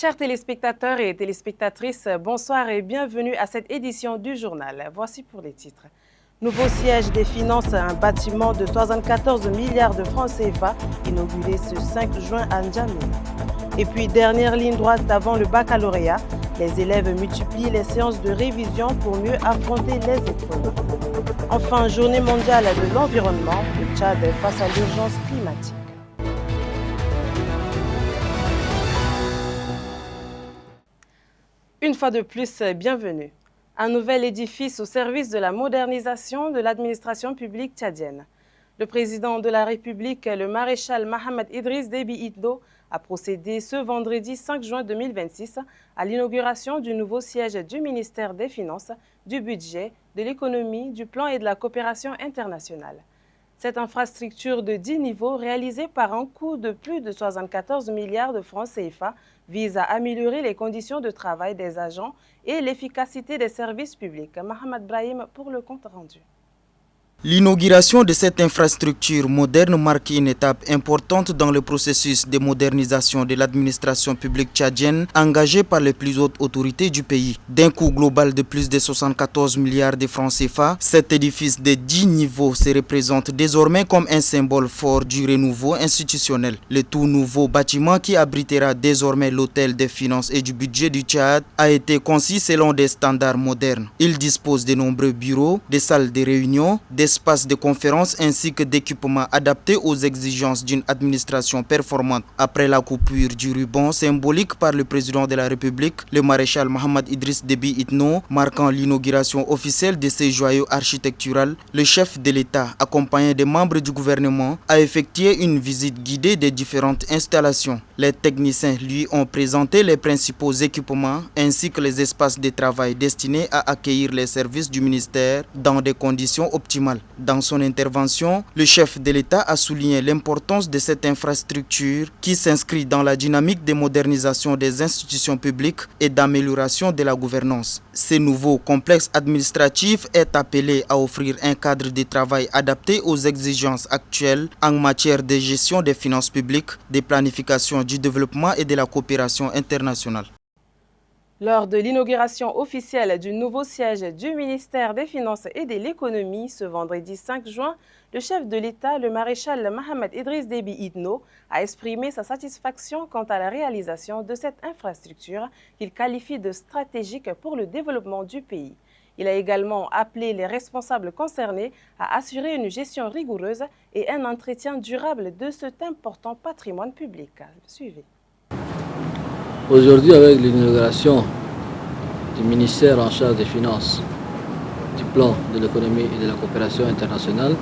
Chers téléspectateurs et téléspectatrices, bonsoir et bienvenue à cette édition du journal. Voici pour les titres. Nouveau siège des finances, un bâtiment de 74 milliards de francs CFA, inauguré ce 5 juin à N'Djamena. Et puis, dernière ligne droite avant le baccalauréat, les élèves multiplient les séances de révision pour mieux affronter les épreuves. Enfin, journée mondiale de l'environnement, le Tchad face à l'urgence climatique. Une fois de plus, bienvenue. Un nouvel édifice au service de la modernisation de l'administration publique tchadienne. Le président de la République, le maréchal Mohamed Idriss Déby Itno, a procédé ce vendredi 5 juin 2026 à l'inauguration du nouveau siège du ministère des Finances, du Budget, de l'Économie, du Plan et de la Coopération internationale. Cette infrastructure de 10 niveaux, réalisée par un coût de plus de 74 milliards de francs CFA, vise à améliorer les conditions de travail des agents et l'efficacité des services publics. Mohamed Brahim pour le compte rendu. L'inauguration de cette infrastructure moderne marque une étape importante dans le processus de modernisation de l'administration publique tchadienne engagée par les plus hautes autorités du pays. D'un coût global de plus de 74 milliards de francs CFA, cet édifice de 10 niveaux se représente désormais comme un symbole fort du renouveau institutionnel. Le tout nouveau bâtiment qui abritera désormais l'hôtel des finances et du budget du Tchad a été conçu selon des standards modernes. Il dispose de nombreux bureaux, des salles de réunion, des espaces de conférence ainsi que d'équipements adaptés aux exigences d'une administration performante. Après la coupure du ruban symbolique par le président de la République, le maréchal Mohamed Idriss Déby Itno, marquant l'inauguration officielle de ce joyau architectural, le chef de l'État, accompagné des membres du gouvernement, a effectué une visite guidée des différentes installations. Les techniciens lui ont présenté les principaux équipements ainsi que les espaces de travail destinés à accueillir les services du ministère dans des conditions optimales. Dans son intervention, le chef de l'État a souligné l'importance de cette infrastructure qui s'inscrit dans la dynamique de modernisation des institutions publiques et d'amélioration de la gouvernance. Ce nouveau complexe administratif est appelé à offrir un cadre de travail adapté aux exigences actuelles en matière de gestion des finances publiques, de planification du développement et de la coopération internationale. Lors de l'inauguration officielle du nouveau siège du ministère des Finances et de l'Économie ce vendredi 5 juin, le chef de l'État, le maréchal Mohamed Idriss Déby Itno, a exprimé sa satisfaction quant à la réalisation de cette infrastructure qu'il qualifie de stratégique pour le développement du pays. Il a également appelé les responsables concernés à assurer une gestion rigoureuse et un entretien durable de cet important patrimoine public. Suivez. Aujourd'hui, avec l'inauguration du ministère en charge des Finances, du Plan de l'Économie et de la Coopération internationale,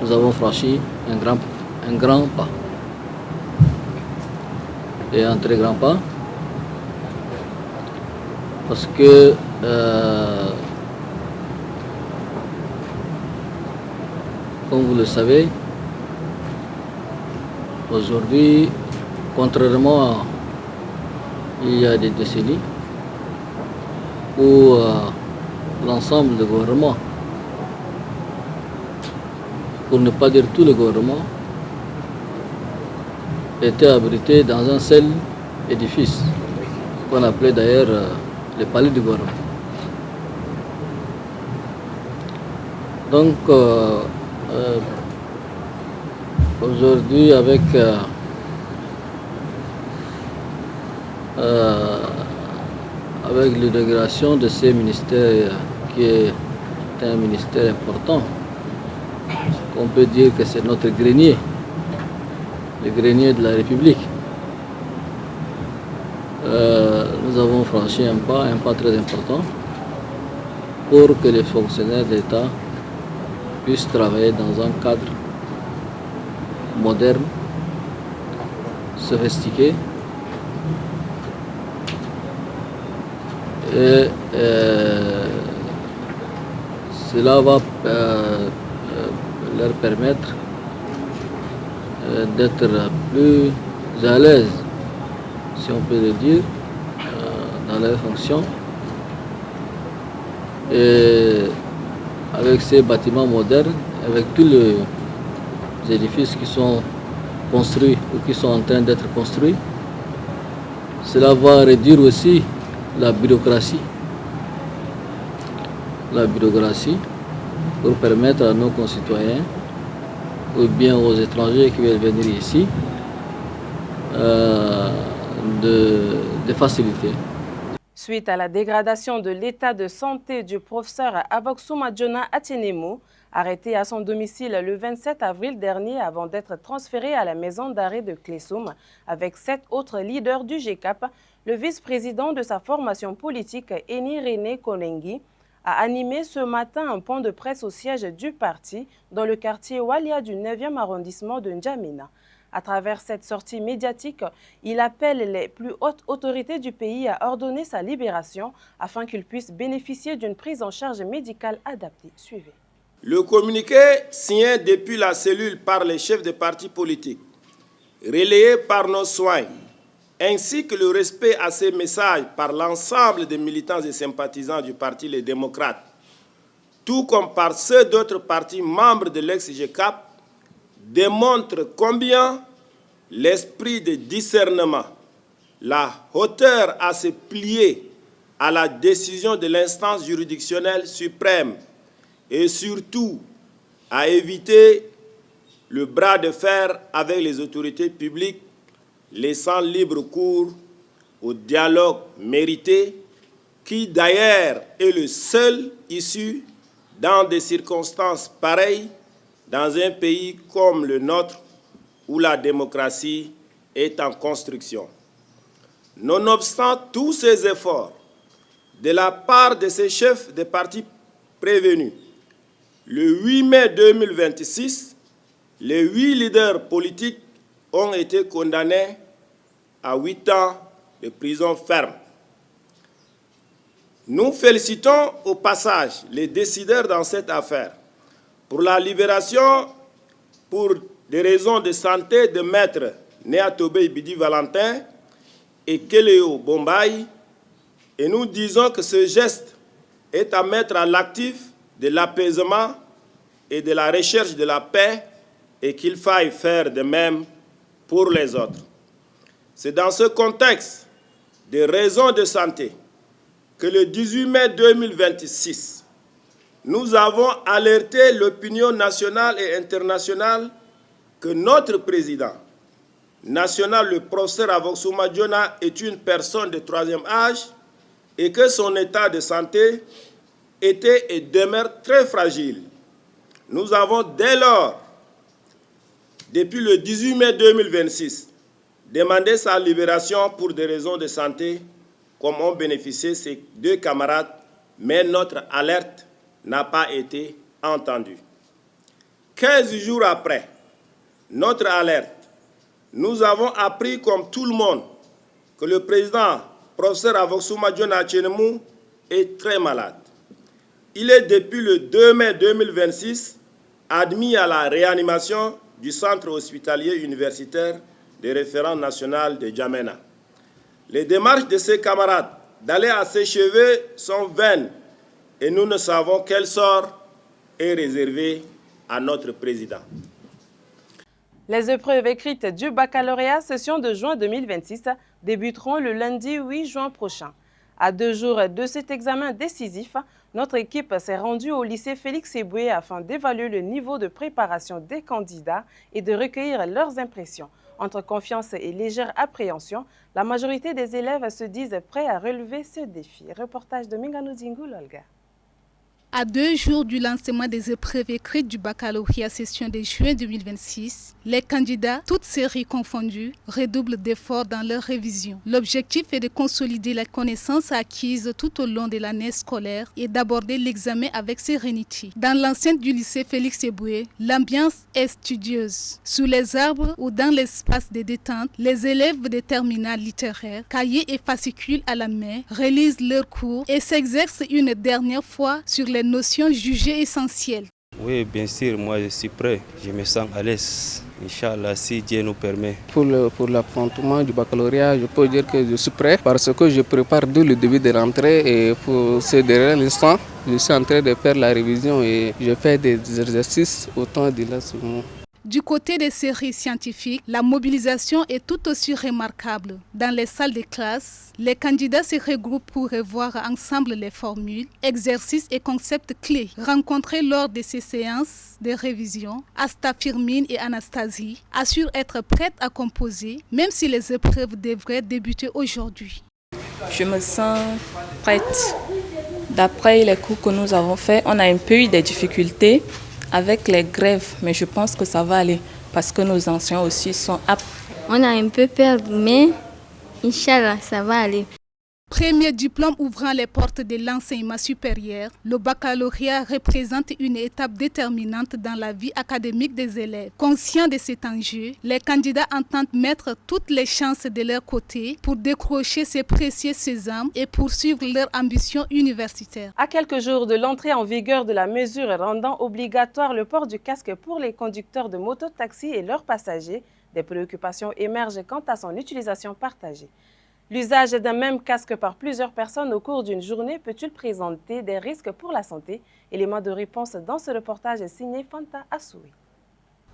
nous avons franchi un grand pas. Et un très grand pas, parce que comme vous le savez, aujourd'hui, contrairement à il y a des décennies où l'ensemble du gouvernement, pour ne pas dire tout le gouvernement, était abrité dans un seul édifice, qu'on appelait d'ailleurs le palais du gouvernement. Donc aujourd'hui, avec l'inauguration de ces ministères, qui est un ministère important, on peut dire que c'est notre grenier, le grenier de la République. Nous avons franchi un pas très important pour que les fonctionnaires d'État puissent travailler dans un cadre moderne, sophistiqué, et cela va leur permettre d'être plus à l'aise, si on peut le dire, dans leurs fonctions. Et avec ces bâtiments modernes, avec tous les édifices qui sont construits ou qui sont en train d'être construits, Cela va réduire aussi la bureaucratie. La bureaucratie pour permettre à nos concitoyens ou bien aux étrangers qui veulent venir ici de faciliter. Suite à la dégradation de l'état de santé du professeur Aboxouma Djona Atienemo, arrêté à son domicile le 27 avril dernier avant d'être transféré à la maison d'arrêt de Klessoum avec 7 autres leaders du GCAP, le vice-président de sa formation politique, Eni René Konengi, a animé ce matin un point de presse au siège du parti dans le quartier Walia du 9e arrondissement de N'Djamena. À travers cette sortie médiatique, il appelle les plus hautes autorités du pays à ordonner sa libération afin qu'il puisse bénéficier d'une prise en charge médicale adaptée. Suivez. Le communiqué signé depuis la cellule par les chefs des partis politiques, relayé par nos soins, ainsi que le respect à ces messages par l'ensemble des militants et sympathisants du Parti Les Démocrates, tout comme par ceux d'autres partis membres de l'ex-GCAP, démontre combien l'esprit de discernement, la hauteur à se plier à la décision de l'instance juridictionnelle suprême et surtout à éviter le bras de fer avec les autorités publiques, laissant libre cours au dialogue mérité qui d'ailleurs est le seul issu dans des circonstances pareilles dans un pays comme le nôtre où la démocratie est en construction. Nonobstant tous ces efforts de la part de ces chefs de partis prévenus, le 8 mai 2026, les 8 leaders politiques ont été condamnés à 8 ans de prison ferme. Nous félicitons au passage les décideurs dans cette affaire pour la libération pour des raisons de santé de maître Néatobe Ibidi Valentin et Keleo Bombay, et nous disons que ce geste est à mettre à l'actif de l'apaisement et de la recherche de la paix et qu'il faille faire de même pour les autres. C'est dans ce contexte de raisons de santé que le 18 mai 2026, nous avons alerté l'opinion nationale et internationale que notre président national, le professeur Aboxouma Djona, est une personne de 3e âge et que son état de santé était et demeure très fragile. Nous avons dès lors, depuis le 18 mai 2026, demandé sa libération pour des raisons de santé, comme ont bénéficié ses 2 camarades, mais notre alerte n'a pas été entendue. 15 jours après notre alerte, nous avons appris comme tout le monde que le président, professeur Aboxouma Djona Atienemo, est très malade. Il est depuis le 2 mai 2026 admis à la réanimation du centre hospitalier universitaire de référence nationale de N'Djamena. Les démarches de ses camarades d'aller à ses cheveux sont vaines et nous ne savons quel sort est réservé à notre président. Les épreuves écrites du baccalauréat session de juin 2026 débuteront le lundi 8 juin prochain. À 2 jours de cet examen décisif, notre équipe s'est rendue au lycée Félix Eboué afin d'évaluer le niveau de préparation des candidats et de recueillir leurs impressions. Entre confiance et légère appréhension, la majorité des élèves se disent prêts à relever ce défi. Reportage de Mingano Dingou Lolga. À 2 jours du lancement des épreuves écrites du baccalauréat session de juin 2026, les candidats, toutes séries confondues, redoublent d'efforts dans leur révision. L'objectif est de consolider la connaissance acquise tout au long de l'année scolaire et d'aborder l'examen avec sérénité. Dans l'enceinte du lycée Félix Eboué, l'ambiance est studieuse. Sous les arbres ou dans l'espace de détente, les élèves des terminales littéraires, cahiers et fascicules à la main, relisent leurs cours et s'exercent une dernière fois sur les notions jugées essentielles. Oui, bien sûr, moi je suis prêt, je me sens à l'aise, Inch'Allah, si Dieu nous permet. Pour l'affrontement du baccalauréat, je peux dire que je suis prêt parce que je prépare dès le début de rentrée et pour ce dernier instant, je suis en train de faire la révision et je fais des exercices au temps de l'enseignement. Du côté des séries scientifiques, la mobilisation est tout aussi remarquable. Dans les salles de classe, les candidats se regroupent pour revoir ensemble les formules, exercices et concepts clés rencontrés lors de ces séances de révision. Asta, Firmine et Anastasie assurent être prêtes à composer, même si les épreuves devraient débuter aujourd'hui. Je me sens prête. D'après les cours que nous avons faits, on a un peu eu des difficultés avec les grèves, mais je pense que ça va aller parce que nos anciens aussi sont aptes. On a un peu peur, mais Inch'Allah, ça va aller. Premier diplôme ouvrant les portes de l'enseignement supérieur, le baccalauréat représente une étape déterminante dans la vie académique des élèves. Conscients de cet enjeu, les candidats entendent mettre toutes les chances de leur côté pour décrocher ces précieux sésames et poursuivre leur ambition universitaire. À quelques jours de l'entrée en vigueur de la mesure rendant obligatoire le port du casque pour les conducteurs de mototaxi et leurs passagers, des préoccupations émergent quant à son utilisation partagée. L'usage d'un même casque par plusieurs personnes au cours d'une journée peut-il présenter des risques pour la santé? Élément de réponse dans ce reportage signé Fanta Assoui.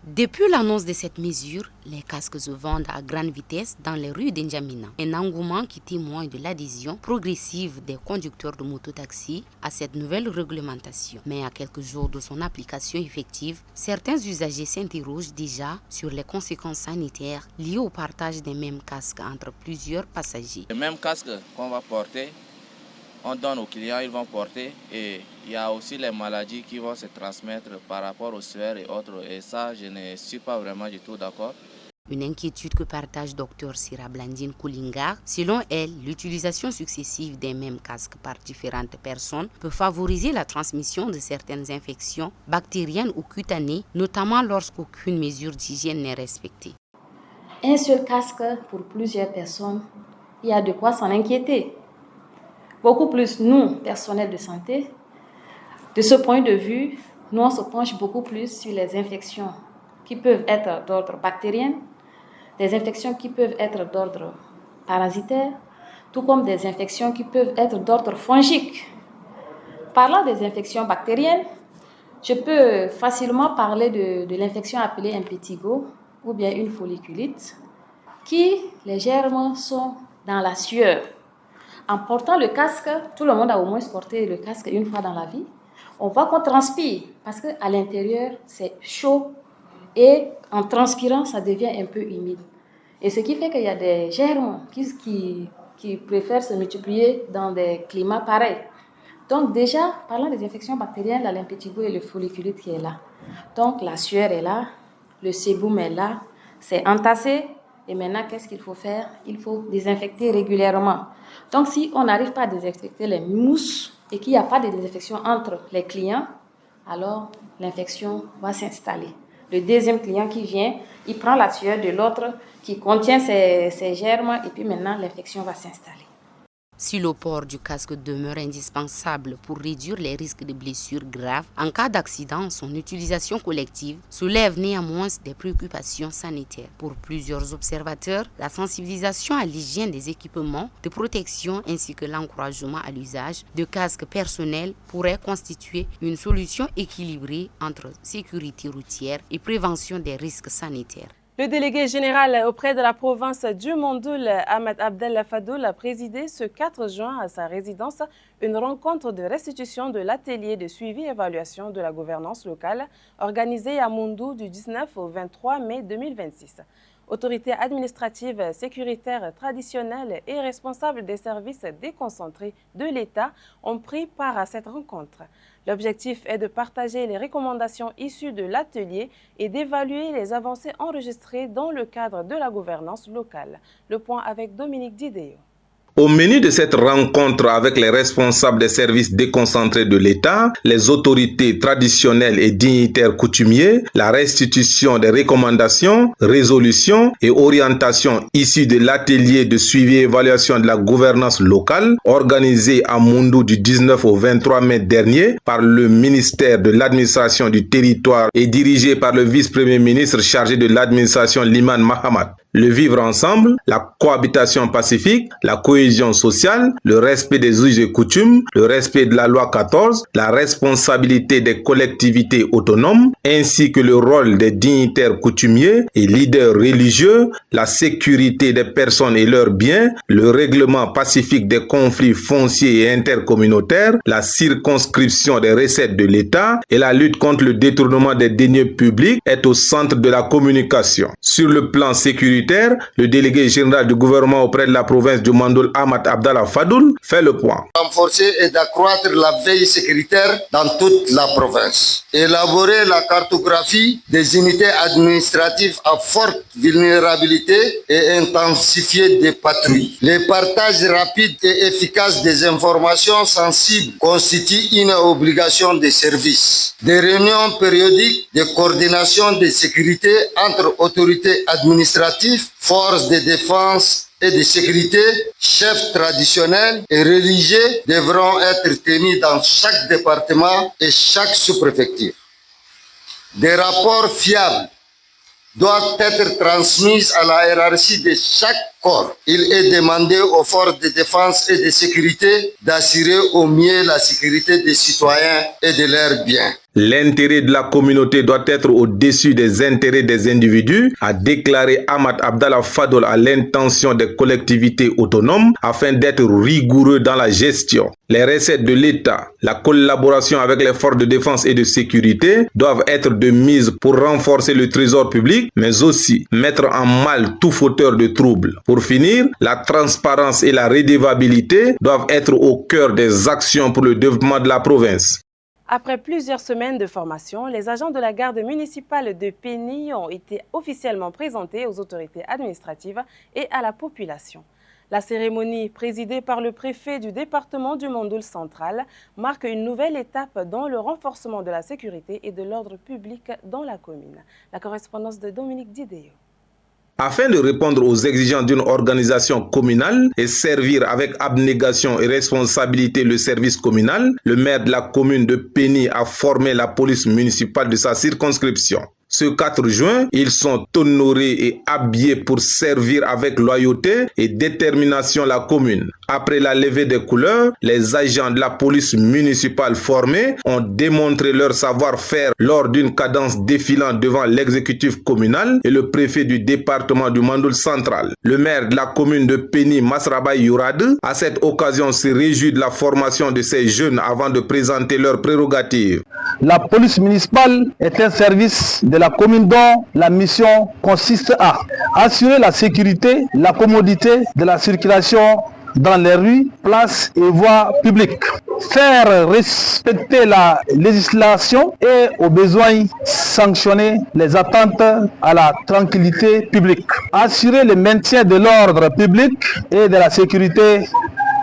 Depuis l'annonce de cette mesure, les casques se vendent à grande vitesse dans les rues d'Injamina. Un engouement qui témoigne de l'adhésion progressive des conducteurs de mototaxi à cette nouvelle réglementation. Mais à quelques jours de son application effective, certains usagers s'interrogent déjà sur les conséquences sanitaires liées au partage des mêmes casques entre plusieurs passagers. Les mêmes casques qu'on va porter, on donne aux clients, ils vont porter, et il y a aussi les maladies qui vont se transmettre par rapport aux sueurs et autres, et ça, je ne suis pas vraiment du tout d'accord. Une inquiétude que partage Dr Sira Blandine Koulingar. Selon elle, l'utilisation successive des mêmes casques par différentes personnes peut favoriser la transmission de certaines infections bactériennes ou cutanées, notamment lorsqu'aucune mesure d'hygiène n'est respectée. Un seul casque pour plusieurs personnes, il y a de quoi s'en inquiéter. Beaucoup plus nous, personnel de santé. De ce point de vue, nous on se penche beaucoup plus sur les infections qui peuvent être d'ordre bactérien, des infections qui peuvent être d'ordre parasitaire, tout comme des infections qui peuvent être d'ordre fongique. Parlant des infections bactériennes, je peux facilement parler de l'infection appelée impétigo ou bien une folliculite, qui les germes sont dans la sueur. En portant le casque, tout le monde a au moins porté le casque une fois dans la vie. On voit qu'on transpire parce qu'à l'intérieur, c'est chaud et en transpirant, ça devient un peu humide. Et ce qui fait qu'il y a des germes qui préfèrent se multiplier dans des climats pareils. Donc déjà, parlant des infections bactériennes, la lymphétigo et le folliculite qui est là. Donc la sueur est là, le sébum est là, c'est entassé. Et maintenant, qu'est-ce qu'il faut faire? Il faut désinfecter régulièrement. Donc, si on n'arrive pas à désinfecter les mousses et qu'il n'y a pas de désinfection entre les clients, alors l'infection va s'installer. Le deuxième client qui vient, il prend la sueur de l'autre qui contient ces germes et puis maintenant, l'infection va s'installer. Si le port du casque demeure indispensable pour réduire les risques de blessures graves, en cas d'accident, son utilisation collective soulève néanmoins des préoccupations sanitaires. Pour plusieurs observateurs, la sensibilisation à l'hygiène des équipements de protection ainsi que l'encouragement à l'usage de casques personnels pourrait constituer une solution équilibrée entre sécurité routière et prévention des risques sanitaires. Le délégué général auprès de la province du Mondoul, Ahmed Abdel Fadoul, a présidé ce 4 juin à sa résidence une rencontre de restitution de l'atelier de suivi et évaluation de la gouvernance locale organisée à Mondou du 19 au 23 mai 2026. Autorités administratives, sécuritaires, traditionnelles et responsables des services déconcentrés de l'État ont pris part à cette rencontre. L'objectif est de partager les recommandations issues de l'atelier et d'évaluer les avancées enregistrées dans le cadre de la gouvernance locale. Le point avec Dominique Didéo. Au menu de cette rencontre avec les responsables des services déconcentrés de l'État, les autorités traditionnelles et dignitaires coutumiers, la restitution des recommandations, résolutions et orientations issues de l'atelier de suivi et évaluation de la gouvernance locale organisé à Mondou du 19 au 23 mai dernier par le ministère de l'administration du territoire et dirigé par le vice-premier ministre chargé de l'administration Liman Mahamat. le vivre ensemble, la cohabitation pacifique, la cohésion sociale, le respect des us et coutumes, le respect de la loi 14, la responsabilité des collectivités autonomes, ainsi que le rôle des dignitaires coutumiers et leaders religieux, la sécurité des personnes et leurs biens, le règlement pacifique des conflits fonciers et intercommunautaires, la circonscription des recettes de l'État et la lutte contre le détournement des deniers publics est au centre de la communication. Sur le plan sécuritaire, le délégué général du gouvernement auprès de la province du Mandoul, Ahmad Abdallah Fadoul, fait le point. Renforcer et d'accroître la veille sécuritaire dans toute la province. Élaborer la cartographie des unités administratives à forte vulnérabilité et intensifier des patrouilles. Les partages rapides et efficaces des informations sensibles constituent une obligation de service. Des réunions périodiques de coordination de sécurité entre autorités administratives, forces de défense et de sécurité, chefs traditionnels et religieux devront être tenus dans chaque département et chaque sous-préfecture. Des rapports fiables doivent être transmis à la hiérarchie de chaque corps. Il est demandé aux forces de défense et de sécurité d'assurer au mieux la sécurité des citoyens et de leurs biens. L'intérêt de la communauté doit être au-dessus des intérêts des individus, a déclaré Ahmad Abdallah Fadoul à l'intention des collectivités autonomes afin d'être rigoureux dans la gestion. Les recettes de l'État, la collaboration avec les forces de défense et de sécurité doivent être de mise pour renforcer le trésor public, mais aussi mettre en mal tout fauteur de troubles. Pour finir, la transparence et la redevabilité doivent être au cœur des actions pour le développement de la province. Après plusieurs semaines de formation, les agents de la garde municipale de Péni ont été officiellement présentés aux autorités administratives et à la population. La cérémonie, présidée par le préfet du département du Mandoul central, marque une nouvelle étape dans le renforcement de la sécurité et de l'ordre public dans la commune. La correspondance de Dominique Didéo. Afin de répondre aux exigences d'une organisation communale et servir avec abnégation et responsabilité le service communal, le maire de la commune de Péni a formé la police municipale de sa circonscription. Ce 4 juin, ils sont honorés et habillés pour servir avec loyauté et détermination la commune. Après la levée des couleurs, les agents de la police municipale formés ont démontré leur savoir-faire lors d'une cadence défilant devant l'exécutif communal et le préfet du département du Mandoul central. Le maire de la commune de Péni, Masraba Yourad, à cette occasion se réjouit de la formation de ces jeunes avant de présenter leurs prérogatives. La police municipale est un service de la commune dont la mission consiste à assurer la sécurité, la commodité de la circulation dans les rues, places et voies publiques, faire respecter la législation et au besoin sanctionner les atteintes à la tranquillité publique, assurer le maintien de l'ordre public et de la sécurité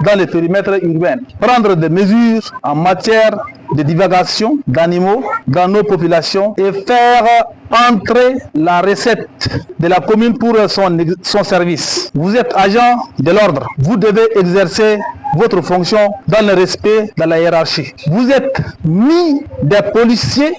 dans les périmètres urbains, prendre des mesures en matière de divagation d'animaux dans nos populations et faire entrer la recette de la commune pour son service. Vous êtes agent de l'ordre, vous devez exercer votre fonction dans le respect de la hiérarchie. Vous êtes ni des policiers,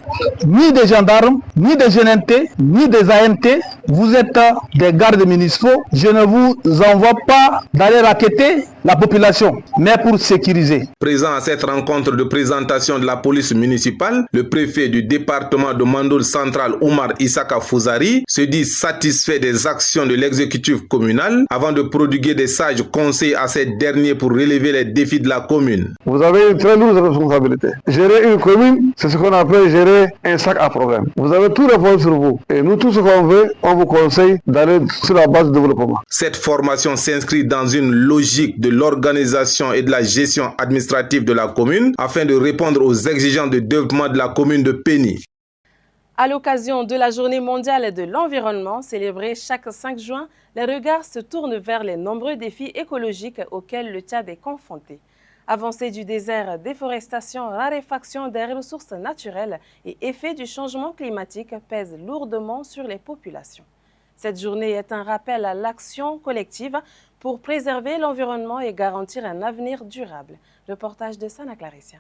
ni des gendarmes, ni des GNT, ni des ANT, vous êtes des gardes municipaux. Je ne vous envoie pas d'aller raqueter la population, mais pour sécuriser. Présent à cette rencontre de présentation de la police municipale, le préfet du département de Mandoul central, Oumar Issaka Fouzari, se dit satisfait des actions de l'exécutif communal avant de prodiguer des sages conseils à ces derniers pour relever les défis de la commune. Vous avez une très lourde responsabilité. Gérer une commune, c'est ce qu'on appelle gérer un sac à problème. Vous avez tout le poids sur vous. Et nous, tout ce qu'on veut, on vous conseille d'aller sur la base du développement. Cette formation s'inscrit dans une logique de l'organisation et de la gestion administrative de la commune afin de répondre aux exigences de développement de la commune de Péni. À l'occasion de la Journée mondiale de l'environnement, célébrée chaque 5 juin, les regards se tournent vers les nombreux défis écologiques auxquels le Tchad est confronté. Avancée du désert, déforestation, raréfaction des ressources naturelles et effets du changement climatique pèsent lourdement sur les populations. Cette journée est un rappel à l'action collective pour préserver l'environnement et garantir un avenir durable. Reportage de Sana Claricia.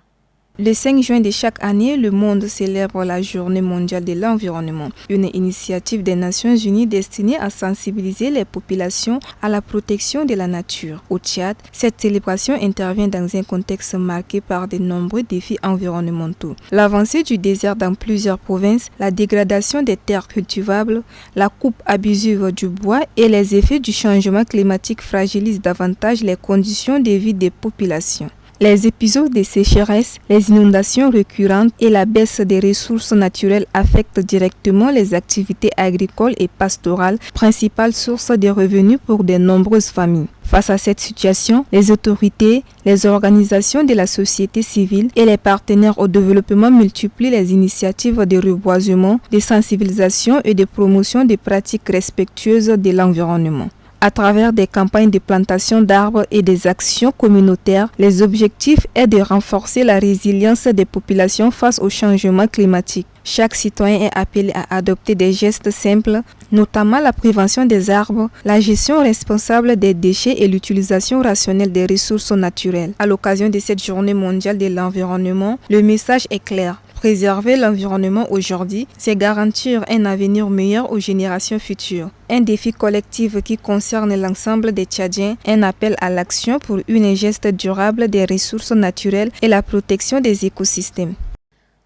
Le 5 juin de chaque année, le monde célèbre la Journée mondiale de l'environnement, une initiative des Nations Unies destinée à sensibiliser les populations à la protection de la nature. Au Tchad, cette célébration intervient dans un contexte marqué par de nombreux défis environnementaux. L'avancée du désert dans plusieurs provinces, la dégradation des terres cultivables, la coupe abusive du bois et les effets du changement climatique fragilisent davantage les conditions de vie des populations. Les épisodes de sécheresse, les inondations récurrentes et la baisse des ressources naturelles affectent directement les activités agricoles et pastorales, principales sources de revenus pour de nombreuses familles. Face à cette situation, les autorités, les organisations de la société civile et les partenaires au développement multiplient les initiatives de reboisement, de sensibilisation et de promotion des pratiques respectueuses de l'environnement. À travers des campagnes de plantation d'arbres et des actions communautaires, les objectifs est de renforcer la résilience des populations face au changement climatique. Chaque citoyen est appelé à adopter des gestes simples, notamment la prévention des arbres, la gestion responsable des déchets et l'utilisation rationnelle des ressources naturelles. À l'occasion de cette journée mondiale de l'environnement, le message est clair. Préserver l'environnement aujourd'hui, c'est garantir un avenir meilleur aux générations futures. Un défi collectif qui concerne l'ensemble des Tchadiens, un appel à l'action pour une gestion durable des ressources naturelles et la protection des écosystèmes.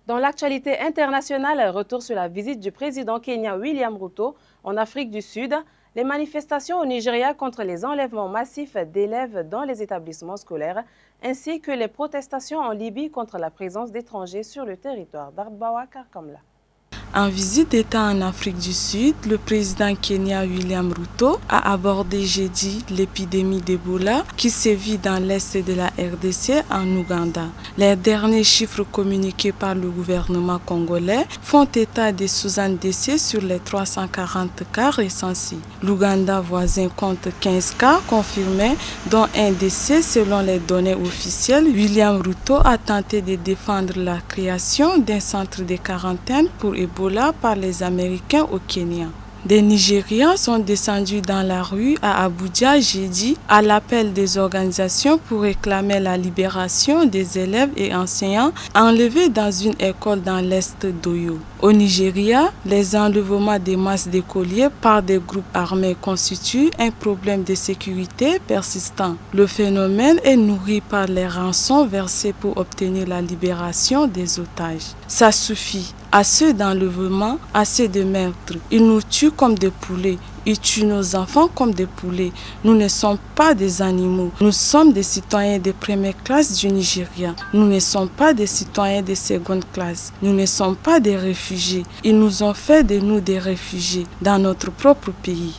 Dans l'actualité internationale, retour sur la visite du président kenyan William Ruto en Afrique du Sud, les manifestations au Nigeria contre les enlèvements massifs d'élèves dans les établissements scolaires, ainsi que les protestations en Libye contre la présence d'étrangers sur le territoire d'Arbawa Karkamla. En visite d'État en Afrique du Sud, le président kenyan William Ruto a abordé jeudi l'épidémie d'Ebola qui sévit dans l'est de la RDC en Ouganda. Les derniers chiffres communiqués par le gouvernement congolais font état de 60 décès sur les 340 cas recensés. L'Ouganda voisin compte 15 cas confirmés, dont un décès selon les données officielles. William Ruto a tenté de défendre la création d'un centre de quarantaine pour Ebola par les Américains au Kenya. Des Nigérians sont descendus dans la rue à Abuja jeudi à l'appel des organisations pour réclamer la libération des élèves et enseignants enlevés dans une école dans l'est d'Oyo. Au Nigeria, les enlèvements de masses d'écoliers par des groupes armés constituent un problème de sécurité persistant. Le phénomène est nourri par les rançons versées pour obtenir la libération des otages. Ça suffit. Assez d'enlèvements, assez de meurtres. Ils nous tuent comme des poulets. Ils tuent nos enfants comme des poulets. Nous ne sommes pas des animaux. Nous sommes des citoyens de première classe du Nigeria. Nous ne sommes pas des citoyens de seconde classe. Nous ne sommes pas des réfugiés. Ils nous ont fait de nous des réfugiés dans notre propre pays.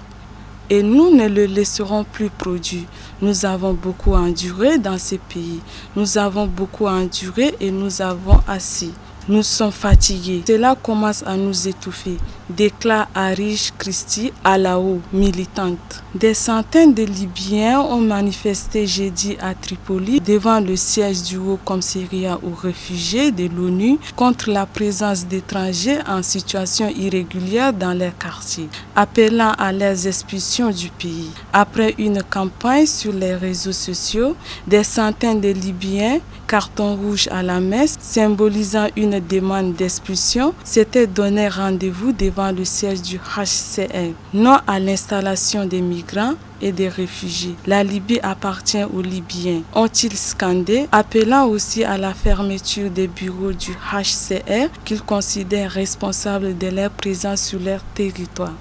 Et nous ne le laisserons plus produire. Nous avons beaucoup enduré dans ce pays. Nous avons beaucoup enduré et nous avons assez. Nous sommes fatigués. Cela commence à nous étouffer, déclare Arish Christie Alao, militante. Des centaines de Libyens ont manifesté jeudi à Tripoli devant le siège du Haut-Commissariat aux réfugiés de l'ONU contre la présence d'étrangers en situation irrégulière dans leurs quartiers, appelant à leurs expulsions du pays. Après une campagne sur les réseaux sociaux, des centaines de Libyens, carton rouge à la messe, symbolisant une demande d'expulsion, s'étaient donné rendez-vous devant le siège du HCR. Non à l'installation des migrants et des réfugiés. La Libye appartient aux Libyens, ont-ils scandé, appelant aussi à la fermeture des bureaux du HCR qu'ils considèrent responsables de leur présence sur leur territoire.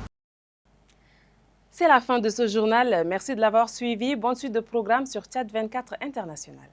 C'est la fin de ce journal. Merci de l'avoir suivi. Bonne suite de programme sur Tchad 24 International.